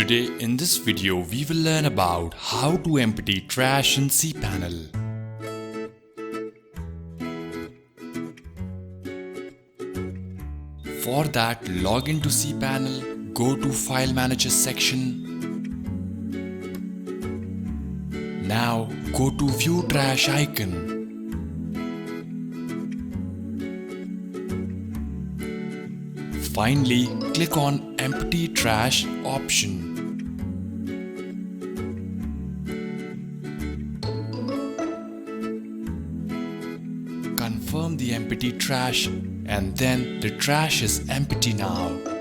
Today in this video we will learn about how to empty trash in cPanel. For that, log into cPanel, go to File Manager section. Now go to View Trash icon. Finally, click on Empty Trash option. Confirm the empty trash and then the trash is empty now.